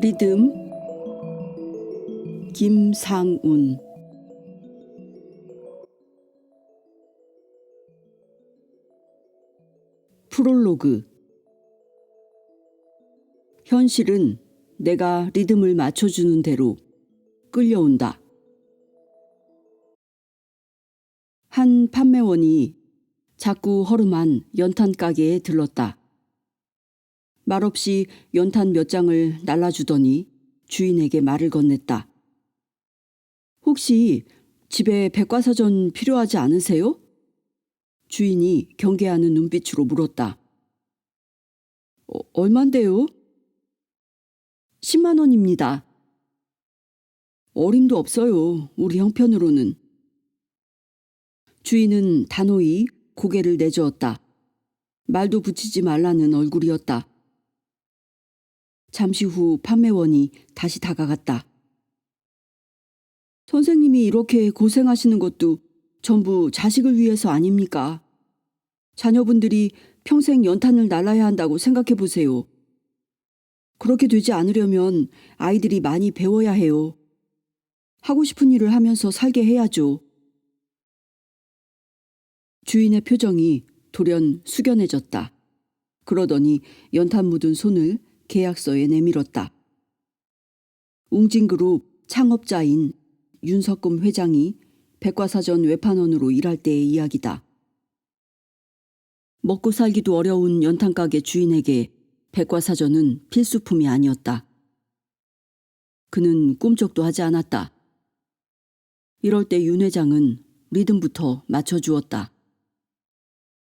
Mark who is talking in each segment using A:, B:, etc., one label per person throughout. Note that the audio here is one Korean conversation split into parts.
A: 리듬 김상운. 프롤로그. 현실은 내가 리듬을 맞춰주는 대로 끌려온다. 한 판매원이 자꾸 허름한 연탄 가게에 들렀다. 말없이 연탄 몇 장을 날라주더니 주인에게 말을 건넸다. 혹시 집에 백과사전 필요하지 않으세요? 주인이 경계하는 눈빛으로 물었다. 얼만데요? 10만 원입니다. 어림도 없어요. 우리 형편으로는. 주인은 단호히 고개를 내저었다. 말도 붙이지 말라는 얼굴이었다. 잠시 후 판매원이 다시 다가갔다. 선생님이 이렇게 고생하시는 것도 전부 자식을 위해서 아닙니까? 자녀분들이 평생 연탄을 날라야 한다고 생각해 보세요. 그렇게 되지 않으려면 아이들이 많이 배워야 해요. 하고 싶은 일을 하면서 살게 해야죠. 주인의 표정이 돌연 숙연해졌다. 그러더니 연탄 묻은 손을 계약서에 내밀었다. 웅진그룹 창업자인 윤석금 회장이 백과사전 외판원으로 일할 때의 이야기다. 먹고 살기도 어려운 연탄가게 주인에게 백과사전은 필수품이 아니었다. 그는 꿈쩍도 하지 않았다. 이럴 때 윤 회장은 리듬부터 맞춰주었다.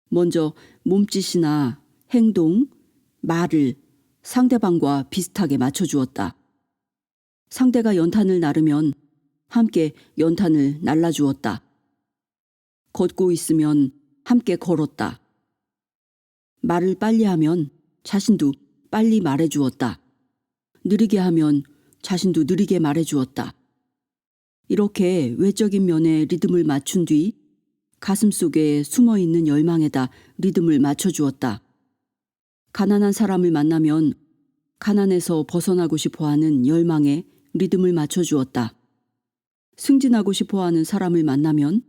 A: 먼저 몸짓이나 행동, 말을 상대방과 비슷하게 맞춰주었다. 상대가 연탄을 나르면 함께 연탄을 날라주었다. 걷고 있으면 함께 걸었다. 말을 빨리 하면 자신도 빨리 말해주었다. 느리게 하면 자신도 느리게 말해주었다. 이렇게 외적인 면에 리듬을 맞춘 뒤 가슴속에 숨어있는 열망에다 리듬을 맞춰주었다. 가난한 사람을 만나면 가난에서 벗어나고 싶어하는 열망에 리듬을 맞춰주었다. 승진하고 싶어하는 사람을 만나면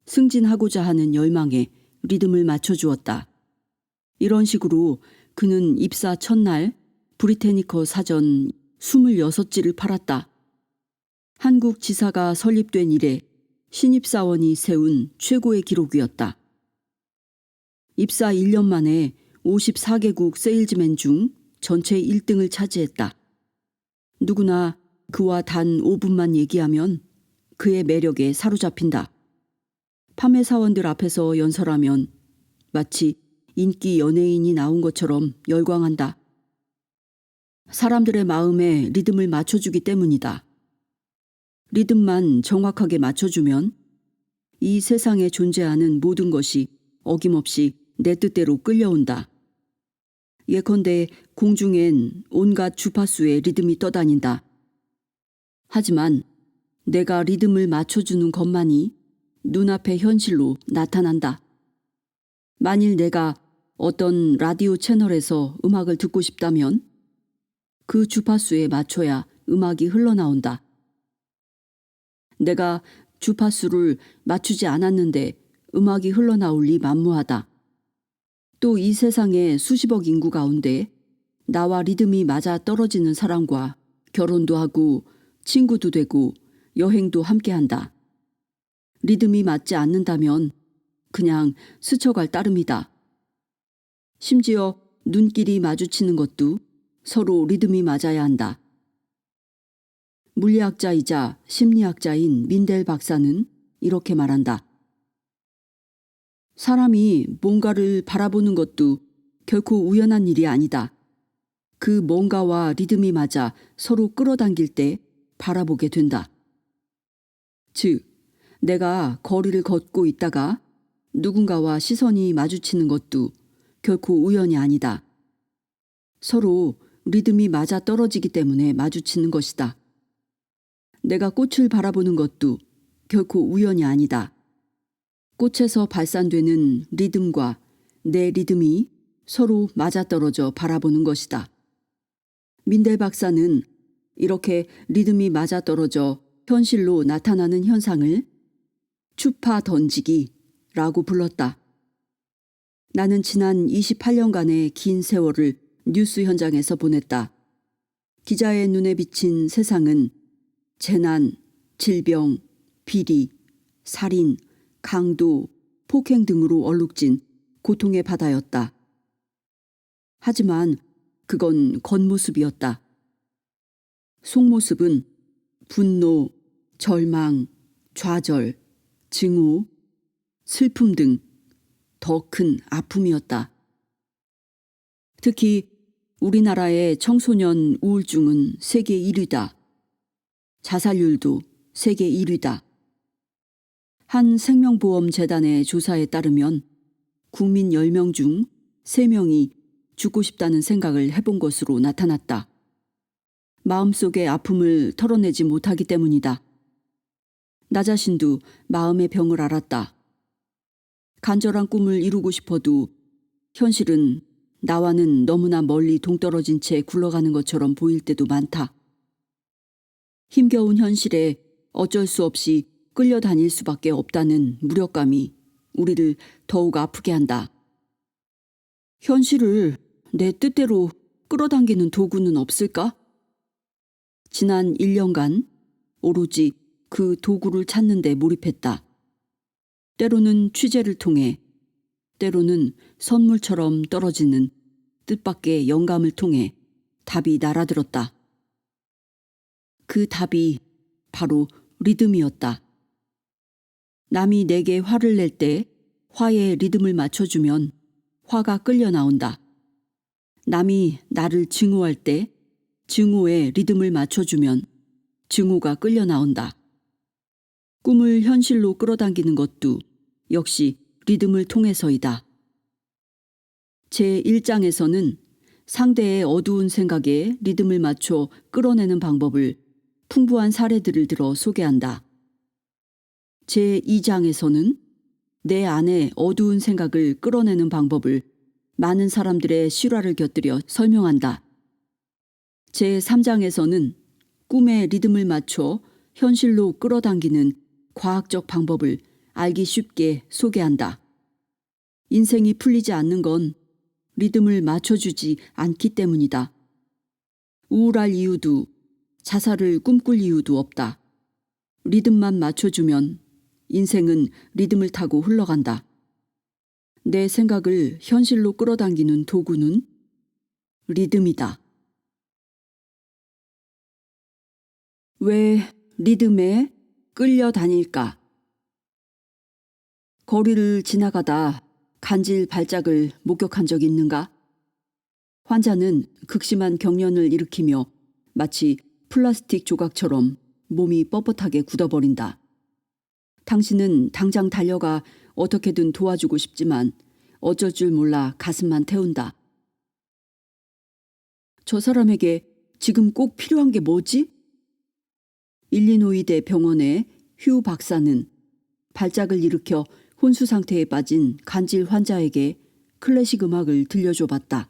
A: 승진하고자 하는 열망에 리듬을 맞춰주었다. 이런 식으로 그는 입사 첫날 브리테니커 사전 26지를 팔았다. 한국 지사가 설립된 이래 신입사원이 세운 최고의 기록이었다. 입사 1년 만에 54개국 세일즈맨 중 전체 1등을 차지했다. 누구나 그와 단 5분만 얘기하면 그의 매력에 사로잡힌다. 판매 사원들 앞에서 연설하면 마치 인기 연예인이 나온 것처럼 열광한다. 사람들의 마음에 리듬을 맞춰주기 때문이다. 리듬만 정확하게 맞춰주면 이 세상에 존재하는 모든 것이 어김없이 내 뜻대로 끌려온다. 예컨대 공중엔 온갖 주파수의 리듬이 떠다닌다. 하지만 내가 리듬을 맞춰주는 것만이 눈앞의 현실로 나타난다. 만일 내가 어떤 라디오 채널에서 음악을 듣고 싶다면 그 주파수에 맞춰야 음악이 흘러나온다. 내가 주파수를 맞추지 않았는데 음악이 흘러나올 리 만무하다. 또 이 세상의 수십억 인구 가운데 나와 리듬이 맞아 떨어지는 사람과 결혼도 하고 친구도 되고 여행도 함께한다. 리듬이 맞지 않는다면 그냥 스쳐갈 따름이다. 심지어 눈길이 마주치는 것도 서로 리듬이 맞아야 한다. 물리학자이자 심리학자인 민델 박사는 이렇게 말한다. 사람이 뭔가를 바라보는 것도 결코 우연한 일이 아니다. 그 뭔가와 리듬이 맞아 서로 끌어당길 때 바라보게 된다. 즉, 내가 거리를 걷고 있다가 누군가와 시선이 마주치는 것도 결코 우연이 아니다. 서로 리듬이 맞아 떨어지기 때문에 마주치는 것이다. 내가 꽃을 바라보는 것도 결코 우연이 아니다. 꽃에서 발산되는 리듬과 내 리듬이 서로 맞아떨어져 바라보는 것이다. 민델 박사는 이렇게 리듬이 맞아떨어져 현실로 나타나는 현상을 추파 던지기라고 불렀다. 나는 지난 28년간의 긴 세월을 뉴스 현장에서 보냈다. 기자의 눈에 비친 세상은 재난, 질병, 비리, 살인, 강도, 폭행 등으로 얼룩진 고통의 바다였다. 하지만 그건 겉모습이었다. 속모습은 분노, 절망, 좌절, 증오, 슬픔 등 더 큰 아픔이었다. 특히 우리나라의 청소년 우울증은 세계 1위다. 자살률도 세계 1위다. 한 생명보험재단의 조사에 따르면 국민 10명 중 3명이 죽고 싶다는 생각을 해본 것으로 나타났다. 마음속의 아픔을 털어내지 못하기 때문이다. 나 자신도 마음의 병을 앓았다. 간절한 꿈을 이루고 싶어도 현실은 나와는 너무나 멀리 동떨어진 채 굴러가는 것처럼 보일 때도 많다. 힘겨운 현실에 어쩔 수 없이 끌려다닐 수밖에 없다는 무력감이 우리를 더욱 아프게 한다. 현실을 내 뜻대로 끌어당기는 도구는 없을까? 지난 1년간 오로지 그 도구를 찾는 데 몰입했다. 때로는 취재를 통해, 때로는 선물처럼 떨어지는 뜻밖의 영감을 통해 답이 날아들었다. 그 답이 바로 리듬이었다. 남이 내게 화를 낼 때 화에 리듬을 맞춰주면 화가 끌려 나온다. 남이 나를 증오할 때 증오에 리듬을 맞춰주면 증오가 끌려 나온다. 꿈을 현실로 끌어당기는 것도 역시 리듬을 통해서이다. 제1장에서는 상대의 어두운 생각에 리듬을 맞춰 끌어내는 방법을 풍부한 사례들을 들어 소개한다. 제2장에서는 내 안에 어두운 생각을 끌어내는 방법을 많은 사람들의 실화를 곁들여 설명한다. 제3장에서는 꿈에 리듬을 맞춰 현실로 끌어당기는 과학적 방법을 알기 쉽게 소개한다. 인생이 풀리지 않는 건 리듬을 맞춰주지 않기 때문이다. 우울할 이유도 자살을 꿈꿀 이유도 없다. 리듬만 맞춰주면 인생은 리듬을 타고 흘러간다. 내 생각을 현실로 끌어당기는 도구는 리듬이다. 왜 리듬에 끌려다닐까? 거리를 지나가다 간질 발작을 목격한 적 있는가? 환자는 극심한 경련을 일으키며 마치 플라스틱 조각처럼 몸이 뻣뻣하게 굳어버린다. 당신은 당장 달려가 어떻게든 도와주고 싶지만 어쩔 줄 몰라 가슴만 태운다. 저 사람에게 지금 꼭 필요한 게 뭐지? 일리노이대 병원의 휴 박사는 발작을 일으켜 혼수 상태에 빠진 간질 환자에게 클래식 음악을 들려줘 봤다.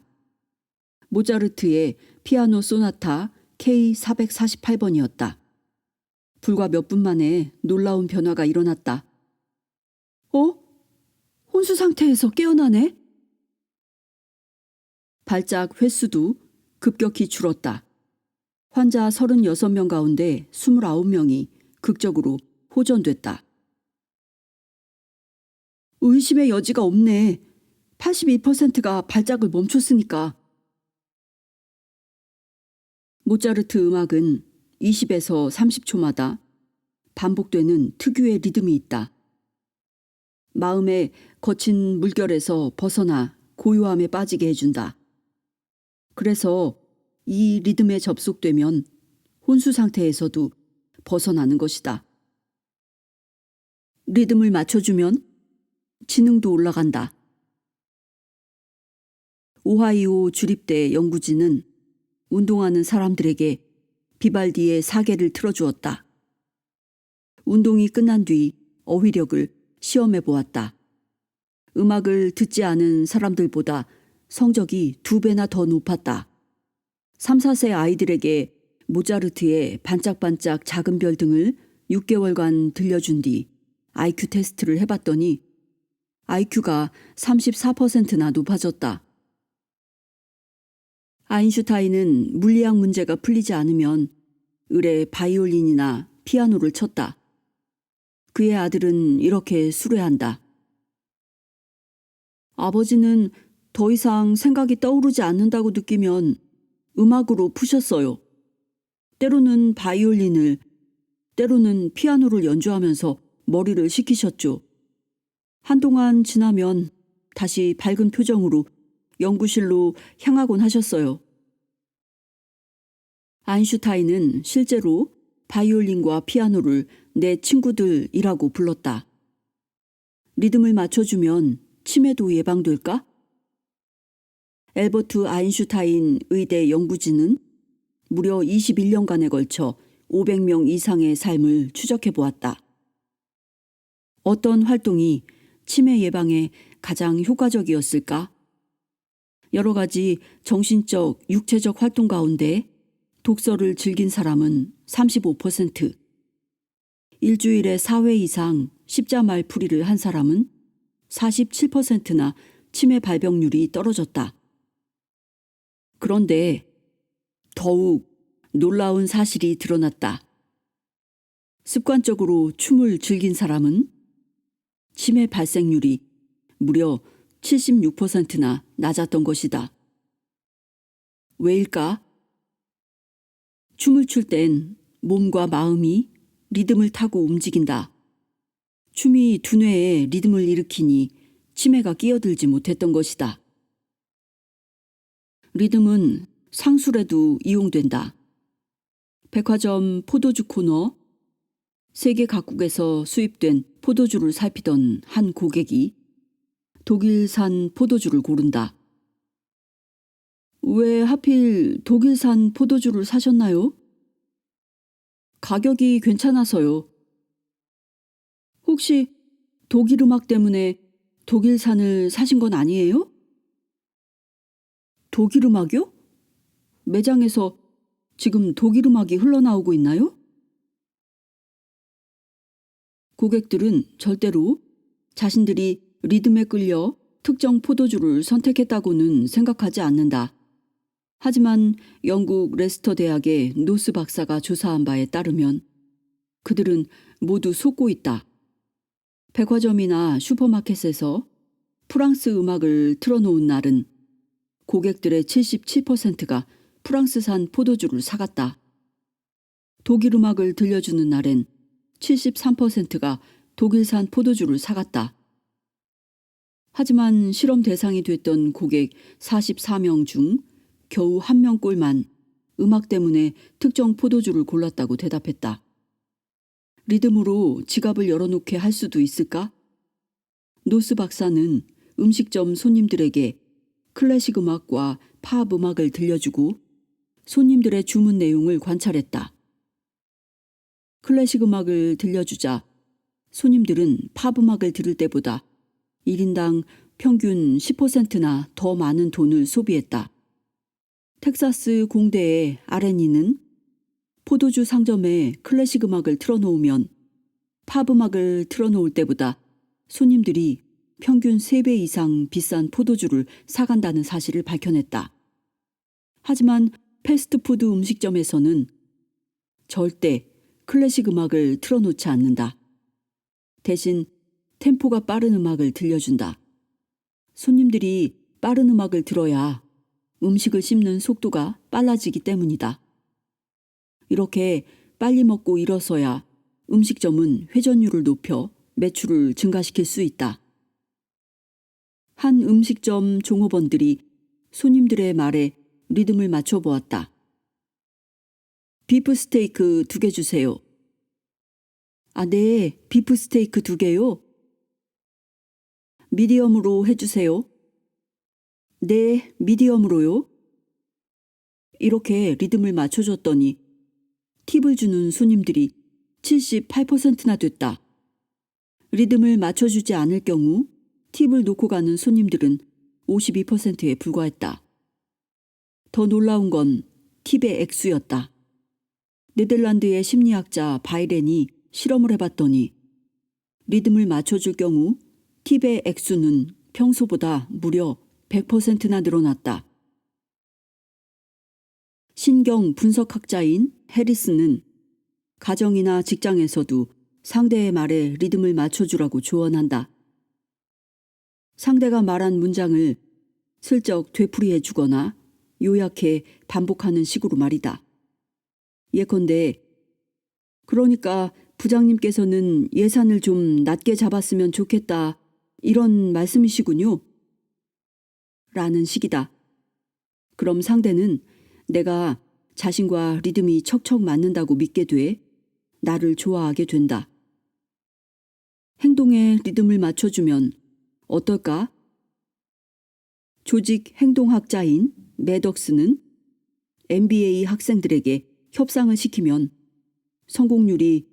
A: 모차르트의 피아노 소나타 K448번이었다. 불과 몇 분 만에 놀라운 변화가 일어났다. 혼수 상태에서 깨어나네? 발작 횟수도 급격히 줄었다. 환자 36명 가운데 29명이 극적으로 호전됐다. 의심의 여지가 없네. 82%가 발작을 멈췄으니까. 모차르트 음악은 20에서 30초마다 반복되는 특유의 리듬이 있다. 마음의 거친 물결에서 벗어나 고요함에 빠지게 해준다. 그래서 이 리듬에 접속되면 혼수 상태에서도 벗어나는 것이다. 리듬을 맞춰주면 지능도 올라간다. 오하이오 주립대 연구진은 운동하는 사람들에게 비발디의 사계를 틀어주었다. 운동이 끝난 뒤 어휘력을 시험해 보았다. 음악을 듣지 않은 사람들보다 성적이 2배나 더 높았다. 3, 4세 아이들에게 모차르트의 반짝반짝 작은 별 등을 6개월간 들려준 뒤 IQ 테스트를 해봤더니 IQ가 34%나 높아졌다. 아인슈타인은 물리학 문제가 풀리지 않으면 을에 바이올린이나 피아노를 쳤다. 그의 아들은 이렇게 수레한다. 아버지는 더 이상 생각이 떠오르지 않는다고 느끼면 음악으로 푸셨어요. 때로는 바이올린을, 때로는 피아노를 연주하면서 머리를 식히셨죠. 한동안 지나면 다시 밝은 표정으로 연구실로 향하곤 하셨어요. 아인슈타인은 실제로 바이올린과 피아노를 내 친구들이라고 불렀다. 리듬을 맞춰주면 치매도 예방될까? 엘버트 아인슈타인 의대 연구진은 무려 21년간에 걸쳐 500명 이상의 삶을 추적해 보았다. 어떤 활동이 치매 예방에 가장 효과적이었을까? 여러 가지 정신적, 육체적 활동 가운데 독서를 즐긴 사람은 35%, 일주일에 4회 이상 십자말 풀이를 한 사람은 47%나 치매 발병률이 떨어졌다. 그런데 더욱 놀라운 사실이 드러났다. 습관적으로 춤을 즐긴 사람은 치매 발생률이 무려 76%나 낮았던 것이다. 왜일까? 춤을 출 땐 몸과 마음이 리듬을 타고 움직인다. 춤이 두뇌에 리듬을 일으키니 치매가 끼어들지 못했던 것이다. 리듬은 상술에도 이용된다. 백화점 포도주 코너, 세계 각국에서 수입된 포도주를 살피던 한 고객이 독일산 포도주를 고른다. 왜 하필 독일산 포도주를 사셨나요? 가격이 괜찮아서요. 혹시 독일 음악 때문에 독일산을 사신 건 아니에요? 독일 음악이요? 매장에서 지금 독일 음악이 흘러나오고 있나요? 고객들은 절대로 자신들이 리듬에 끌려 특정 포도주를 선택했다고는 생각하지 않는다. 하지만 영국 레스터 대학의 노스 박사가 조사한 바에 따르면 그들은 모두 속고 있다. 백화점이나 슈퍼마켓에서 프랑스 음악을 틀어놓은 날은 고객들의 77%가 프랑스산 포도주를 사갔다. 독일 음악을 들려주는 날엔 73%가 독일산 포도주를 사갔다. 하지만 실험 대상이 됐던 고객 44명 중 겨우 1명꼴만 음악 때문에 특정 포도주를 골랐다고 대답했다. 리듬으로 지갑을 열어놓게 할 수도 있을까? 노스 박사는 음식점 손님들에게 클래식 음악과 팝 음악을 들려주고 손님들의 주문 내용을 관찰했다. 클래식 음악을 들려주자 손님들은 팝 음악을 들을 때보다 1인당 평균 10%나 더 많은 돈을 소비했다. 텍사스 공대의 아레니는 포도주 상점에 클래식 음악을 틀어놓으면 팝 음악을 틀어놓을 때보다 손님들이 평균 3배 이상 비싼 포도주를 사간다는 사실을 밝혀냈다. 하지만 패스트푸드 음식점에서는 절대 클래식 음악을 틀어놓지 않는다. 대신 템포가 빠른 음악을 들려준다. 손님들이 빠른 음악을 들어야 음식을 씹는 속도가 빨라지기 때문이다. 이렇게 빨리 먹고 일어서야 음식점은 회전율을 높여 매출을 증가시킬 수 있다. 한 음식점 종업원들이 손님들의 말에 리듬을 맞춰 보았다. 비프 스테이크 2개 주세요. 아, 네, 비프 스테이크 2개요. 미디엄으로 해주세요. 네, 미디엄으로요. 이렇게 리듬을 맞춰줬더니 팁을 주는 손님들이 78%나 됐다. 리듬을 맞춰주지 않을 경우 팁을 놓고 가는 손님들은 52%에 불과했다. 더 놀라운 건 팁의 액수였다. 네덜란드의 심리학자 바이렌이 실험을 해봤더니 리듬을 맞춰줄 경우 팁의 액수는 평소보다 무려 100%나 늘어났다. 신경 분석학자인 해리스는 가정이나 직장에서도 상대의 말에 리듬을 맞춰주라고 조언한다. 상대가 말한 문장을 슬쩍 되풀이해 주거나 요약해 반복하는 식으로 말이다. 예컨대 그러니까 부장님께서는 예산을 좀 낮게 잡았으면 좋겠다 이런 말씀이시군요. 라는 식이다. 그럼 상대는 내가 자신과 리듬이 척척 맞는다고 믿게 돼 나를 좋아하게 된다. 행동에 리듬을 맞춰주면 어떨까? 조직 행동학자인 매덕스는 MBA 학생들에게 협상을 시키면 성공률이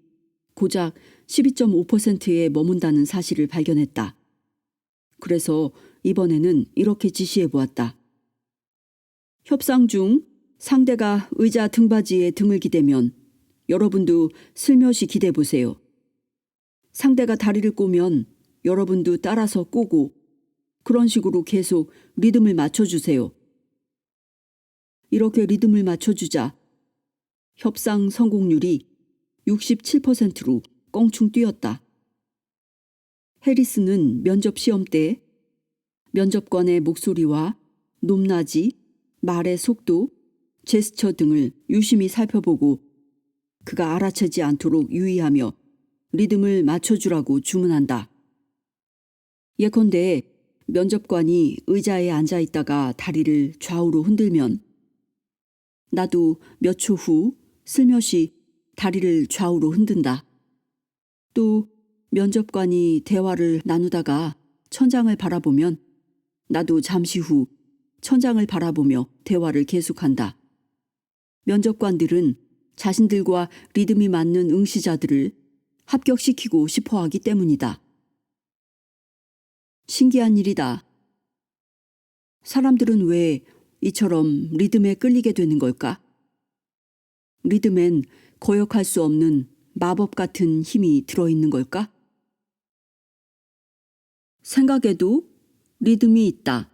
A: 고작 12.5%에 머문다는 사실을 발견했다. 그래서 이번에는 이렇게 지시해 보았다. 협상 중 상대가 의자 등받이에 등을 기대면 여러분도 슬며시 기대 보세요. 상대가 다리를 꼬면 여러분도 따라서 꼬고 그런 식으로 계속 리듬을 맞춰주세요. 이렇게 리듬을 맞춰주자 협상 성공률이 67%로 껑충 뛰었다. 해리스는 면접 시험 때 면접관의 목소리와 높낮이, 말의 속도, 제스처 등을 유심히 살펴보고 그가 알아채지 않도록 유의하며 리듬을 맞춰주라고 주문한다. 예컨대 면접관이 의자에 앉아 있다가 다리를 좌우로 흔들면 나도 몇 초 후 슬며시 다리를 좌우로 흔든다. 또 면접관이 대화를 나누다가 천장을 바라보면 나도 잠시 후 천장을 바라보며 대화를 계속한다. 면접관들은 자신들과 리듬이 맞는 응시자들을 합격시키고 싶어 하기 때문이다. 신기한 일이다. 사람들은 왜 이처럼 리듬에 끌리게 되는 걸까? 리듬엔 거역할 수 없는 마법 같은 힘이 들어있는 걸까? 생각에도 리듬이 있다.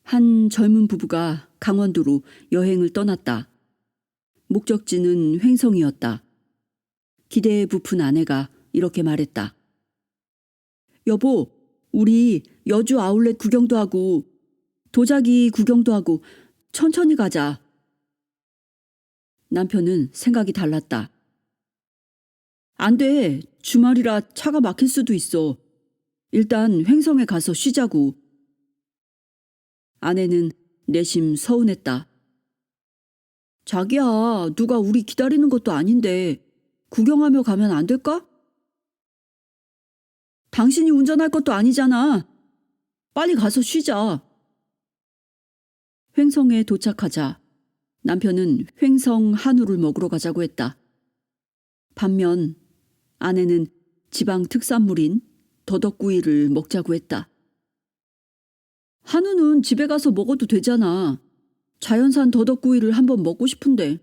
A: 한 젊은 부부가 강원도로 여행을 떠났다. 목적지는 횡성이었다. 기대에 부푼 아내가 이렇게 말했다. 여보, 우리 여주 아울렛 구경도 하고 도자기 구경도 하고 천천히 가자. 남편은 생각이 달랐다. 안 돼. 주말이라 차가 막힐 수도 있어. 일단 횡성에 가서 쉬자고. 아내는 내심 서운했다. 자기야, 누가 우리 기다리는 것도 아닌데 구경하며 가면 안 될까? 당신이 운전할 것도 아니잖아. 빨리 가서 쉬자. 횡성에 도착하자 남편은 횡성 한우를 먹으러 가자고 했다. 반면 아내는 지방 특산물인 더덕구이를 먹자고 했다. 한우는 집에 가서 먹어도 되잖아. 자연산 더덕구이를 한번 먹고 싶은데.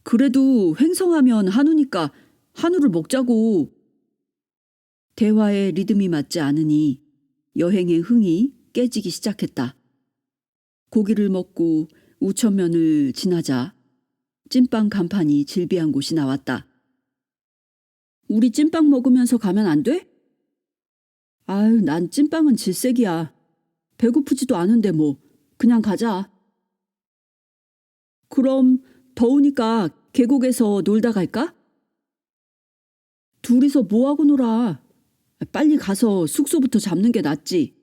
A: 그래도 횡성하면 한우니까 한우를 먹자고. 대화의 리듬이 맞지 않으니 여행의 흥이 깨지기 시작했다. 고기를 먹고 우천면을 지나자 찐빵 간판이 질비한 곳이 나왔다. 우리 찐빵 먹으면서 가면 안 돼? 아유, 난 찐빵은 질색이야. 배고프지도 않은데 뭐. 그냥 가자. 그럼 더우니까 계곡에서 놀다 갈까? 둘이서 뭐하고 놀아. 빨리 가서 숙소부터 잡는 게 낫지.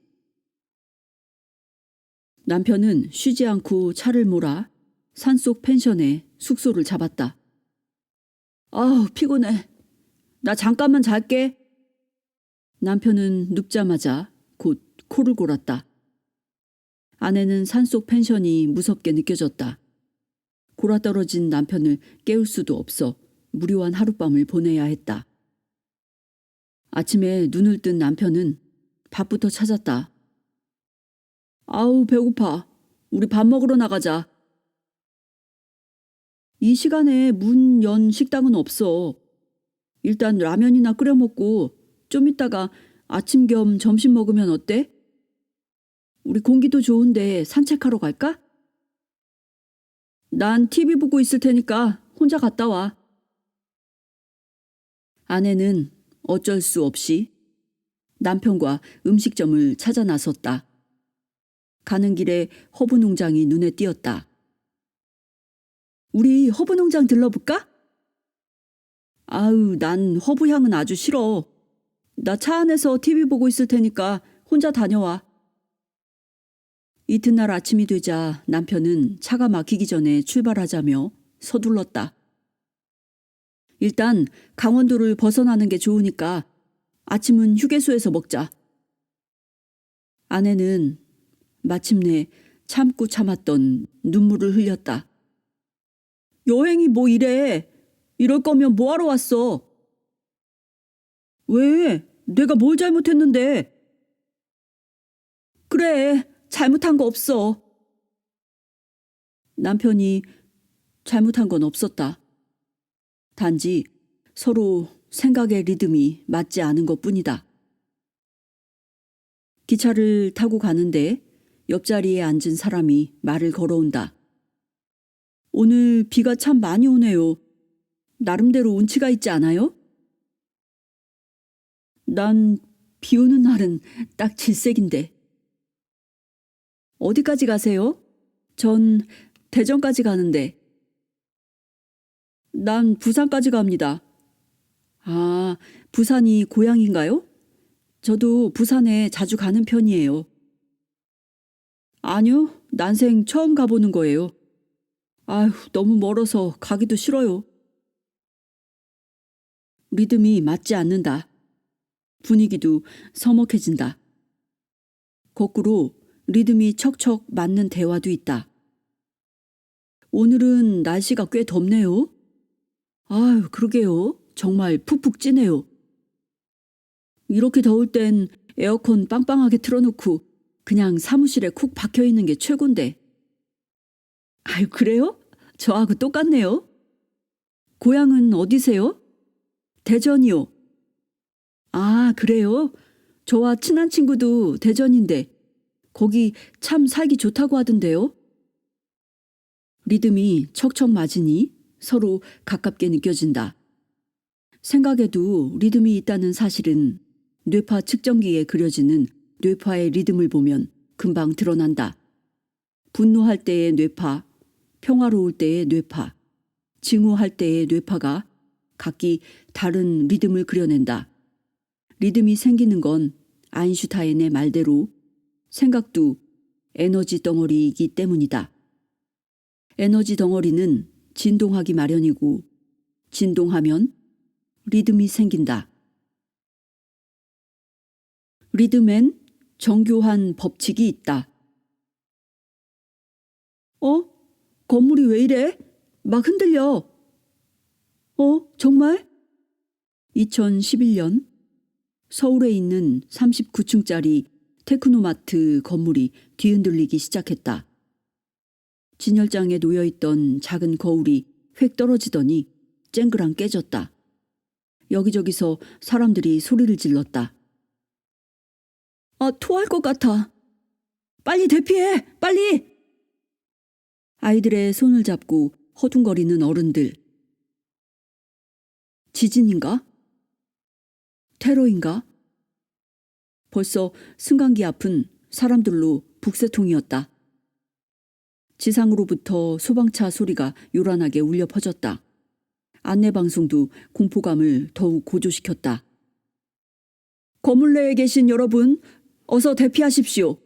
A: 남편은 쉬지 않고 차를 몰아 산속 펜션에 숙소를 잡았다. 아우, 피곤해. 나 잠깐만 잘게. 남편은 눕자마자 곧 코를 골았다. 아내는 산속 펜션이 무섭게 느껴졌다. 골아떨어진 남편을 깨울 수도 없어 무료한 하룻밤을 보내야 했다. 아침에 눈을 뜬 남편은 밥부터 찾았다. 아우, 배고파. 우리 밥 먹으러 나가자. 이 시간에 문 연 식당은 없어. 일단 라면이나 끓여 먹고 좀 이따가 아침 겸 점심 먹으면 어때? 우리 공기도 좋은데 산책하러 갈까? 난 TV 보고 있을 테니까 혼자 갔다 와. 아내는 어쩔 수 없이 남편과 음식점을 찾아 나섰다. 가는 길에 허브 농장이 눈에 띄었다. 우리 허브 농장 들러볼까? 아우, 난 허브 향은 아주 싫어. 나 차 안에서 TV 보고 있을 테니까 혼자 다녀와. 이튿날 아침이 되자 남편은 차가 막히기 전에 출발하자며 서둘렀다. 일단 강원도를 벗어나는 게 좋으니까 아침은 휴게소에서 먹자. 아내는 마침내 참고 참았던 눈물을 흘렸다. 여행이 뭐 이래. 이럴 거면 뭐하러 왔어? 왜? 내가 뭘 잘못했는데? 그래, 잘못한 거 없어. 남편이 잘못한 건 없었다. 단지 서로 생각의 리듬이 맞지 않은 것뿐이다. 기차를 타고 가는데 옆자리에 앉은 사람이 말을 걸어온다. 오늘 비가 참 많이 오네요. 나름대로 운치가 있지 않아요? 난 비 오는 날은 딱 질색인데. 어디까지 가세요? 전 대전까지 가는데. 난 부산까지 갑니다. 아, 부산이 고향인가요? 저도 부산에 자주 가는 편이에요. 아니요, 난생 처음 가보는 거예요. 아휴, 너무 멀어서 가기도 싫어요. 리듬이 맞지 않는다. 분위기도 서먹해진다. 거꾸로 리듬이 척척 맞는 대화도 있다. 오늘은 날씨가 꽤 덥네요. 아유, 그러게요. 정말 푹푹 찌네요. 이렇게 더울 땐 에어컨 빵빵하게 틀어놓고 그냥 사무실에 콕 박혀있는 게 최곤데. 아유, 그래요? 저하고 똑같네요. 고향은 어디세요? 대전이요. 아, 그래요? 저와 친한 친구도 대전인데 거기 참 살기 좋다고 하던데요. 리듬이 척척 맞으니 서로 가깝게 느껴진다. 생각에도 리듬이 있다는 사실은 뇌파 측정기에 그려지는 뇌파의 리듬을 보면 금방 드러난다. 분노할 때의 뇌파, 평화로울 때의 뇌파, 증오할 때의 뇌파가 각기 다른 리듬을 그려낸다. 리듬이 생기는 건 아인슈타인의 말대로 생각도 에너지 덩어리이기 때문이다. 에너지 덩어리는 진동하기 마련이고 진동하면 리듬이 생긴다. 리듬엔 정교한 법칙이 있다. 건물이 왜 이래? 막 흔들려. 정말? 2011년 서울에 있는 39층짜리 테크노마트 건물이 뒤흔들리기 시작했다. 진열장에 놓여있던 작은 거울이 획 떨어지더니 쨍그랑 깨졌다. 여기저기서 사람들이 소리를 질렀다. 아, 토할 것 같아. 빨리 대피해! 빨리! 아이들의 손을 잡고 허둥거리는 어른들. 지진인가? 테러인가? 벌써 승강기 앞은 사람들로 북새통이었다. 지상으로부터 소방차 소리가 요란하게 울려 퍼졌다. 안내방송도 공포감을 더욱 고조시켰다. 건물 내에 계신 여러분, 어서 대피하십시오.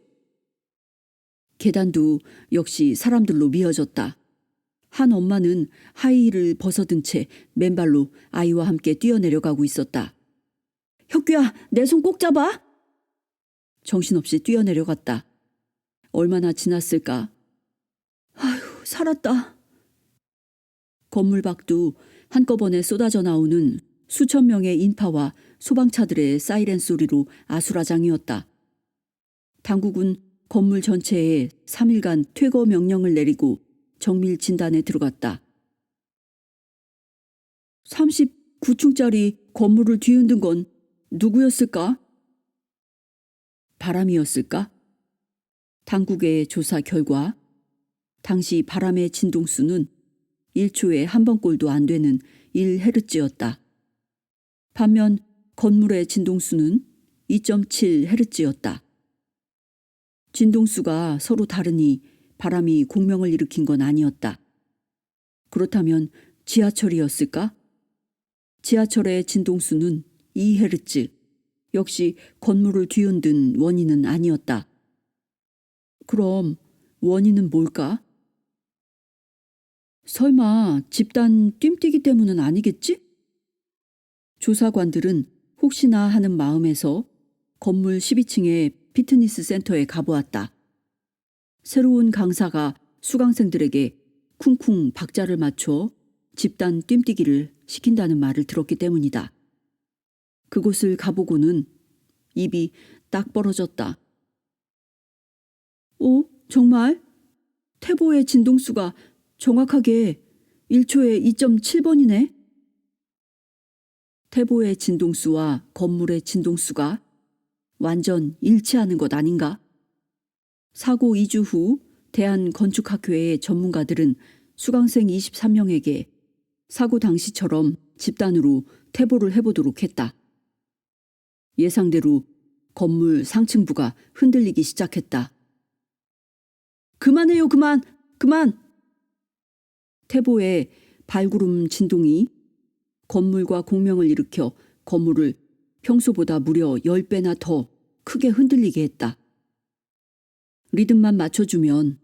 A: 계단도 역시 사람들로 미어졌다. 한 엄마는 하이힐을 벗어든 채 맨발로 아이와 함께 뛰어내려가고 있었다. 혁규야, 내 손 꼭 잡아! 정신없이 뛰어내려갔다. 얼마나 지났을까? 아휴, 살았다. 건물 밖도 한꺼번에 쏟아져 나오는 수천 명의 인파와 소방차들의 사이렌 소리로 아수라장이었다. 당국은 건물 전체에 3일간 퇴거 명령을 내리고 정밀 진단에 들어갔다. 39층짜리 건물을 뒤흔든 건 누구였을까? 바람이었을까? 당국의 조사 결과 당시 바람의 진동수는 1초에 한 번꼴도 안 되는 1헤르츠였다. 반면 건물의 진동수는 2.7헤르츠였다. 진동수가 서로 다르니 바람이 공명을 일으킨 건 아니었다. 그렇다면 지하철이었을까? 지하철의 진동수는 2헤르츠, 역시 건물을 뒤흔든 원인은 아니었다. 그럼 원인은 뭘까? 설마 집단 뜀뛰기 때문은 아니겠지? 조사관들은 혹시나 하는 마음에서 건물 12층의 피트니스 센터에 가보았다. 새로운 강사가 수강생들에게 쿵쿵 박자를 맞춰 집단 뜀뛰기를 시킨다는 말을 들었기 때문이다. 그곳을 가보고는 입이 딱 벌어졌다. 정말? 태보의 진동수가 정확하게 1초에 2.7번이네? 태보의 진동수와 건물의 진동수가 완전 일치하는 것 아닌가? 사고 2주 후 대한건축학회의 전문가들은 수강생 23명에게 사고 당시처럼 집단으로 태보를 해보도록 했다. 예상대로 건물 상층부가 흔들리기 시작했다. 그만해요, 그만! 태보의 발구름 진동이 건물과 공명을 일으켜 건물을 평소보다 무려 10배나 더 크게 흔들리게 했다. 리듬만 맞춰주면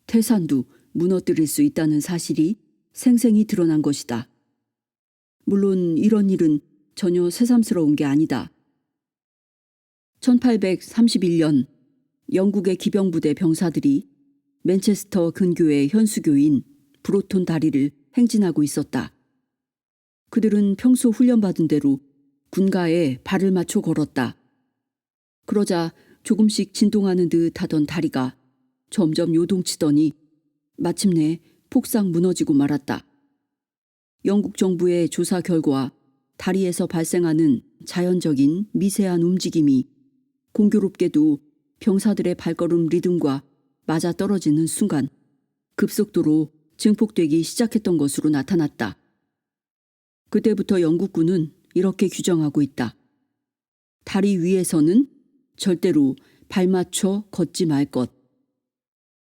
A: 태산도 무너뜨릴 수 있다는 사실이 생생히 드러난 것이다. 물론 이런 일은 전혀 새삼스러운 게 아니다. 1831년 영국의 기병부대 병사들이 맨체스터 근교의 현수교인 브로톤 다리를 행진하고 있었다. 그들은 평소 훈련받은 대로 군가에 발을 맞춰 걸었다. 그러자 조금씩 진동하는 듯 하던 다리가 점점 요동치더니 마침내 폭삭 무너지고 말았다. 영국 정부의 조사 결과 다리에서 발생하는 자연적인 미세한 움직임이 공교롭게도 병사들의 발걸음 리듬과 맞아떨어지는 순간 급속도로 증폭되기 시작했던 것으로 나타났다. 그때부터 영국군은 이렇게 규정하고 있다. 다리 위에서는 절대로 발 맞춰 걷지 말 것.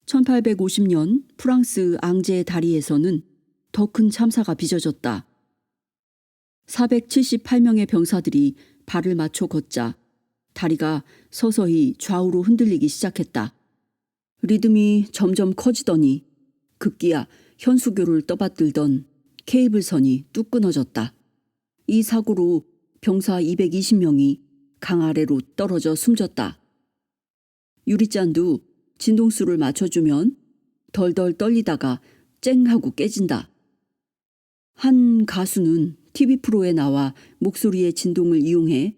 A: 1850년 프랑스 앙제의 다리에서는 더 큰 참사가 빚어졌다. 478명의 병사들이 발을 맞춰 걷자 다리가 서서히 좌우로 흔들리기 시작했다. 리듬이 점점 커지더니 급기야 현수교를 떠받들던 케이블선이 뚝 끊어졌다. 이 사고로 병사 220명이 강 아래로 떨어져 숨졌다. 유리잔도 진동수를 맞춰주면 덜덜 떨리다가 쨍 하고 깨진다. 한 가수는 TV 프로에 나와 목소리의 진동을 이용해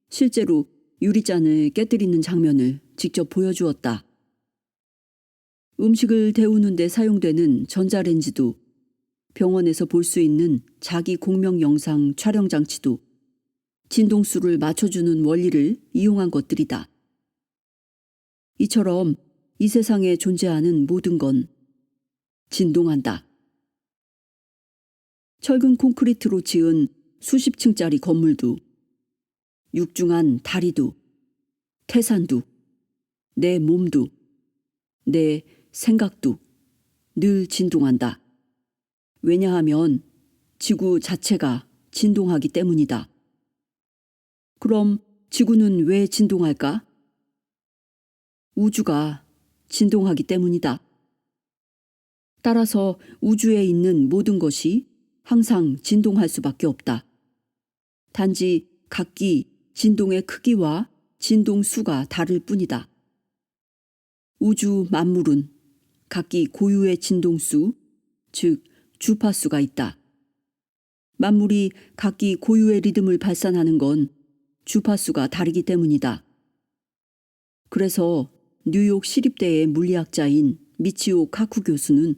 A: 실제로 유리잔을 깨뜨리는 장면을 직접 보여주었다. 음식을 데우는 데 사용되는 전자레인지도 병원에서 볼 수 있는 자기 공명 영상 촬영 장치도 진동수를 맞춰주는 원리를 이용한 것들이다. 이처럼 이 세상에 존재하는 모든 건 진동한다. 철근 콘크리트로 지은 수십 층짜리 건물도, 육중한 다리도, 태산도, 내 몸도, 내 생각도 늘 진동한다. 왜냐하면 지구 자체가 진동하기 때문이다. 그럼 지구는 왜 진동할까? 우주가 진동하기 때문이다. 따라서 우주에 있는 모든 것이 항상 진동할 수밖에 없다. 단지 각기 진동의 크기와 진동 수가 다를 뿐이다. 우주 만물은 각기 고유의 진동수, 즉 주파수가 있다. 만물이 각기 고유의 리듬을 발산하는 건 주파수가 다르기 때문이다. 그래서 뉴욕 시립대의 물리학자인 미치오 카쿠 교수는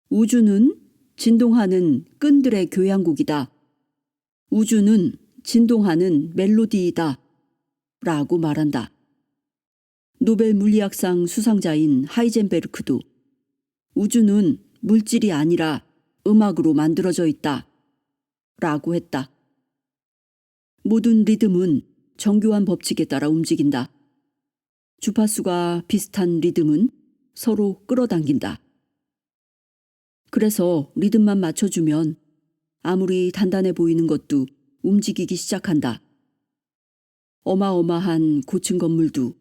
A: 우주는 진동하는 끈들의 교향곡이다. 우주는 진동하는 멜로디이다. 라고 말한다. 노벨 물리학상 수상자인 하이젠베르크도 우주는 물질이 아니라 음악으로 만들어져 있다. 라고 했다. 모든 리듬은 정교한 법칙에 따라 움직인다. 주파수가 비슷한 리듬은 서로 끌어당긴다. 그래서 리듬만 맞춰주면 아무리 단단해 보이는 것도 움직이기 시작한다. 어마어마한 고층 건물도,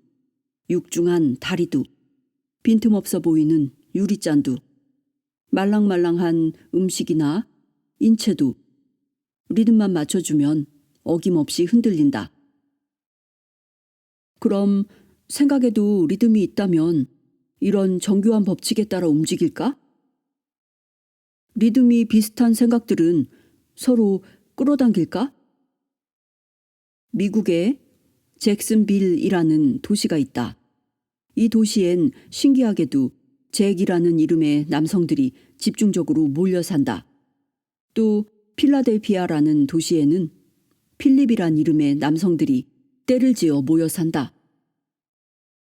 A: 육중한 다리도, 빈틈없어 보이는 유리잔도, 말랑말랑한 음식이나 인체도 리듬만 맞춰주면 어김없이 흔들린다. 그럼 생각에도 리듬이 있다면 이런 정교한 법칙에 따라 움직일까? 리듬이 비슷한 생각들은 서로 끌어당길까? 미국에 잭슨빌이라는 도시가 있다. 이 도시엔 신기하게도 잭이라는 이름의 남성들이 집중적으로 몰려 산다. 또 필라델피아라는 도시에는 필립이란 이름의 남성들이 떼를 지어 모여 산다.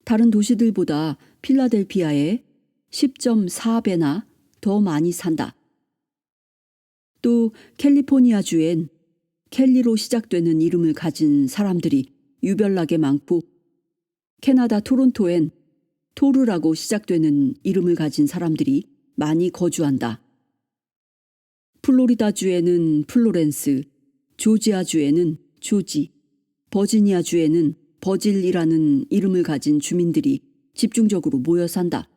A: 다른 도시들보다 필라델피아에 10.4배나 더 많이 산다. 또 캘리포니아주엔 켈리로 시작되는 이름을 가진 사람들이 유별나게 많고 캐나다 토론토엔 토르라고 시작되는 이름을 가진 사람들이 많이 거주한다. 플로리다주에는 플로렌스, 조지아주에는 조지, 버지니아주에는 버질이라는 이름을 가진 주민들이 집중적으로 모여 산다.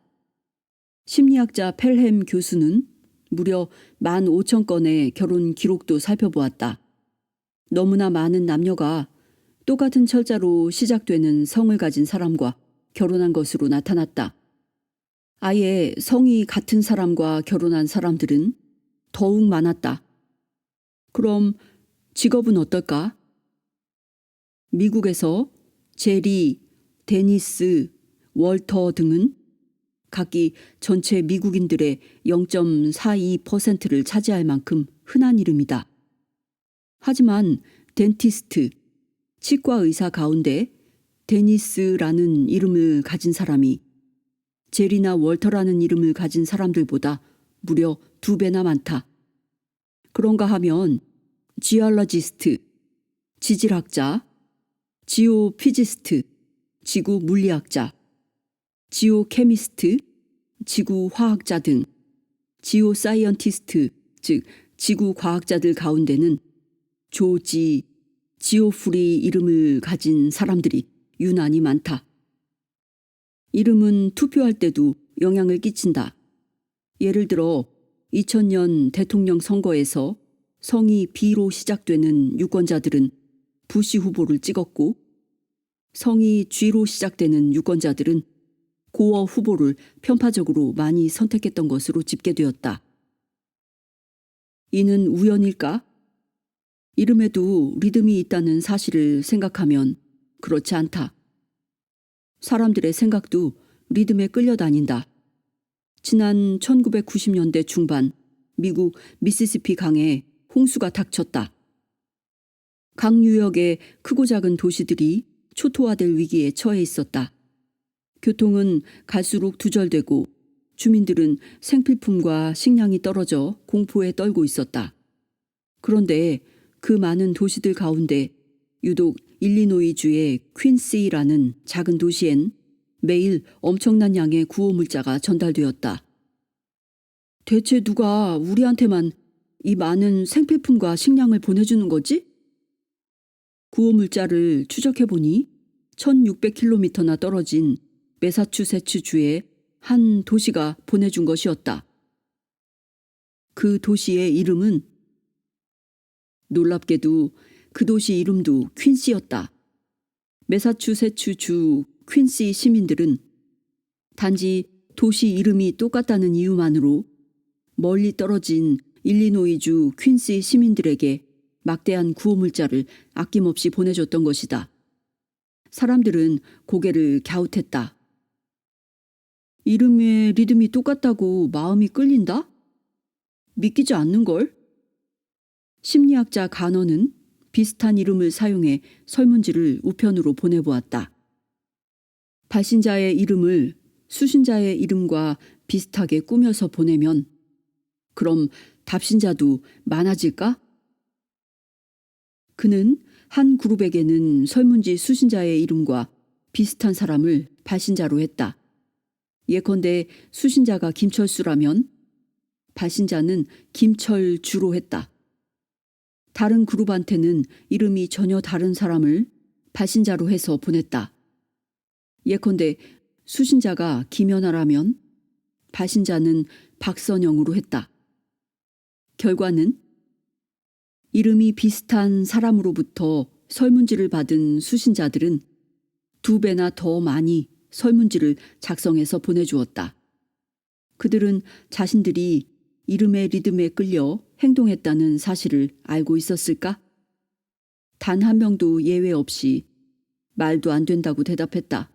A: 심리학자 펠햄 교수는 무려 15,000건의 결혼 기록도 살펴보았다. 너무나 많은 남녀가 똑같은 철자로 시작되는 성을 가진 사람과 결혼한 것으로 나타났다. 아예 성이 같은 사람과 결혼한 사람들은 더욱 많았다. 그럼 직업은 어떨까? 미국에서 제리, 데니스, 월터 등은 각기 전체 미국인들의 0.42%를 차지할 만큼 흔한 이름이다. 하지만 덴티스트, 치과 의사 가운데 데니스라는 이름을 가진 사람이 제리나 월터라는 이름을 가진 사람들보다 무려 2배나 많다. 그런가 하면 지올로지스트, 지질학자, 지오피지스트, 지구 물리학자, 지오케미스트, 지구 화학자 등 지오사이언티스트, 즉 지구 과학자들 가운데는 조지, 지오프리 이름을 가진 사람들이 유난히 많다. 이름은 투표할 때도 영향을 끼친다. 예를 들어 2000년 대통령 선거에서 성이 B로 시작되는 유권자들은 부시 후보를 찍었고 성이 G로 시작되는 유권자들은 고어 후보를 편파적으로 많이 선택했던 것으로 집계되었다. 이는 우연일까? 이름에도 리듬이 있다는 사실을 생각하면 그렇지 않다. 사람들의 생각도 리듬에 끌려다닌다. 지난 1990년대 중반 미국 미시시피 강에 홍수가 닥쳤다. 강 유역의 크고 작은 도시들이 초토화될 위기에 처해 있었다. 교통은 갈수록 두절되고 주민들은 생필품과 식량이 떨어져 공포에 떨고 있었다. 그런데 그 많은 도시들 가운데 유독 일리노이주의 퀸시라는 작은 도시엔 매일 엄청난 양의 구호물자가 전달되었다. 대체 누가 우리한테만 이 많은 생필품과 식량을 보내주는 거지? 구호물자를 추적해보니 1600km나 떨어진 매사추세츠주의 한 도시가 보내준 것이었다. 그 도시의 이름은 놀랍게도 그 도시 이름도 퀸시였다. 매사추세츠주 퀸시 시민들은 단지 도시 이름이 똑같다는 이유만으로 멀리 떨어진 일리노이주 퀸시 시민들에게 막대한 구호물자를 아낌없이 보내줬던 것이다. 사람들은 고개를 갸웃했다. 이름의 리듬이 똑같다고 마음이 끌린다? 믿기지 않는걸? 심리학자 간어는 비슷한 이름을 사용해 설문지를 우편으로 보내보았다. 발신자의 이름을 수신자의 이름과 비슷하게 꾸며서 보내면 그럼 답신자도 많아질까? 그는 한 그룹에게는 설문지 수신자의 이름과 비슷한 사람을 발신자로 했다. 예컨대 수신자가 김철수라면 발신자는 김철주로 했다. 다른 그룹한테는 이름이 전혀 다른 사람을 발신자로 해서 보냈다. 예컨대 수신자가 김연아라면 발신자는 박선영으로 했다. 결과는 이름이 비슷한 사람으로부터 설문지를 받은 수신자들은 2배나 더 많이 설문지를 작성해서 보내주었다. 그들은 자신들이 이름의 리듬에 끌려 행동했다는 사실을 알고 있었을까? 단 한 명도 예외 없이 말도 안 된다고 대답했다.